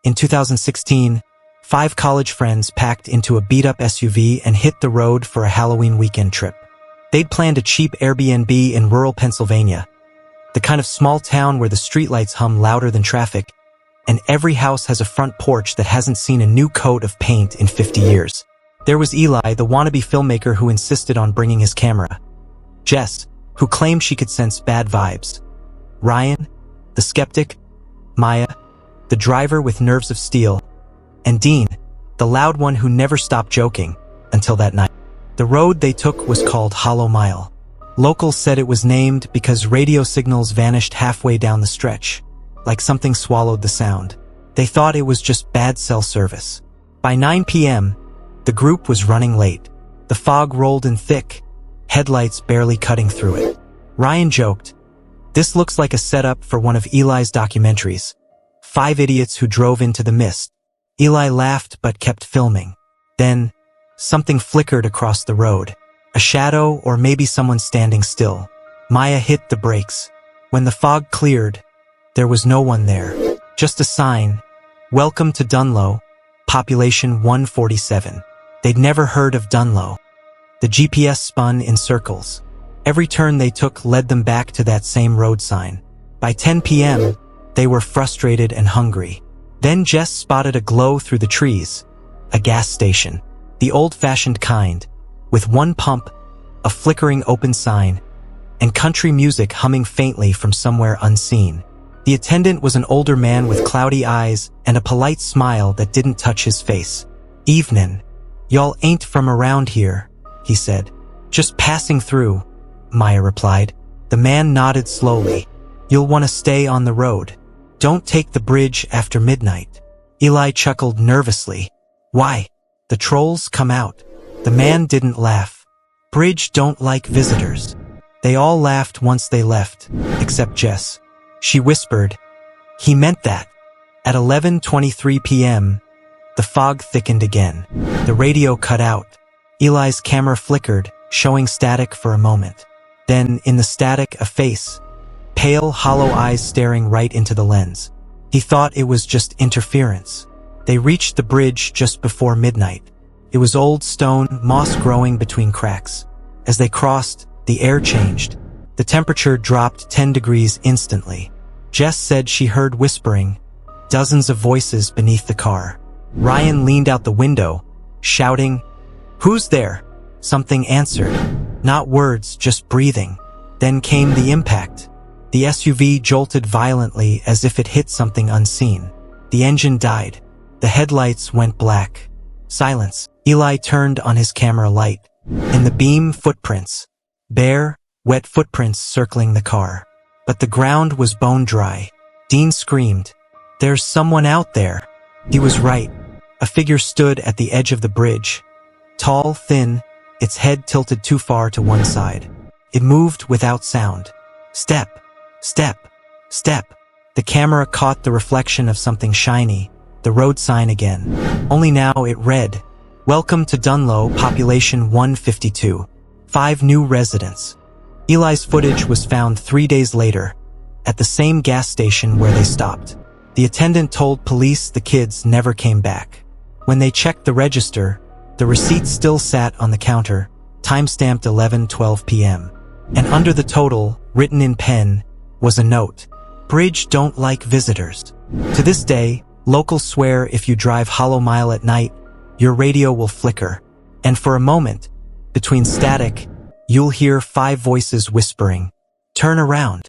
In 2016, 5 college friends packed into a beat-up SUV and hit the road for a Halloween weekend trip. They'd planned a cheap Airbnb in rural Pennsylvania, the kind of small town where the streetlights hum louder than traffic, and every house has a front porch that hasn't seen a new coat of paint in 50 years. There was Eli, the wannabe filmmaker who insisted on bringing his camera. Jess, who claimed she could sense bad vibes. Ryan, the skeptic. Maya, the driver with nerves of steel. And Dean, the loud one who never stopped joking, until that night. The road they took was called Hollow Mile. Locals said it was named because radio signals vanished halfway down the stretch, like something swallowed the sound. They thought it was just bad cell service. By 9 p.m., the group was running late. The fog rolled in thick, headlights barely cutting through it. Ryan joked, "This looks like a setup for one of Eli's documentaries. 5 idiots who drove into the mist." Eli laughed but kept filming. Then, something flickered across the road. A shadow or maybe someone standing still. Maya hit the brakes. When the fog cleared, there was no one there. Just a sign, "Welcome to Dunlow, population 147. They'd never heard of Dunlow. The GPS spun in circles. Every turn they took led them back to that same road sign. By 10 p.m., they were frustrated and hungry. Then Jess spotted a glow through the trees. A gas station. The old-fashioned kind, with one pump, a flickering open sign, and country music humming faintly from somewhere unseen. The attendant was an older man with cloudy eyes and a polite smile that didn't touch his face. "Evenin'. Y'all ain't from around here," he said. "Just passing through," Maya replied. The man nodded slowly. "You'll want to stay on the road. Don't take the bridge after midnight." Eli chuckled nervously. "Why? The trolls come out." The man didn't laugh. "Bridge don't like visitors." They all laughed once they left, except Jess. She whispered, "He meant that." At 11:23 p.m., the fog thickened again. The radio cut out. Eli's camera flickered, showing static for a moment. Then, in the static, a face. Pale, hollow eyes staring right into the lens. He thought it was just interference. They reached the bridge just before midnight. It was old stone, moss growing between cracks. As they crossed, the air changed. The temperature dropped 10 degrees instantly. Jess said she heard whispering, dozens of voices beneath the car. Ryan leaned out the window, shouting, "Who's there?" Something answered. Not words, just breathing. Then came the impact. The SUV jolted violently as if it hit something unseen. The engine died. The headlights went black. Silence. Eli turned on his camera light. In the beam, footprints. Bare, wet footprints circling the car. But the ground was bone dry. Dean screamed, "There's someone out there." He was right. A figure stood at the edge of the bridge. Tall, thin, its head tilted too far to one side. It moved without sound. Step, step, step. The camera caught the reflection of something shiny, the road sign again. Only now it read, "Welcome to Dunlow, population 152. 5 new residents." Eli's footage was found 3 days later, at the same gas station where they stopped. The attendant told police the kids never came back. When they checked the register, the receipt still sat on the counter, time-stamped 11:12 p.m. And under the total, written in pen, was a note. "Bridge don't like visitors." To this day, locals swear if you drive Hollow Mile at night, your radio will flicker. And for a moment, between static, you'll hear 5 voices whispering, "Turn around."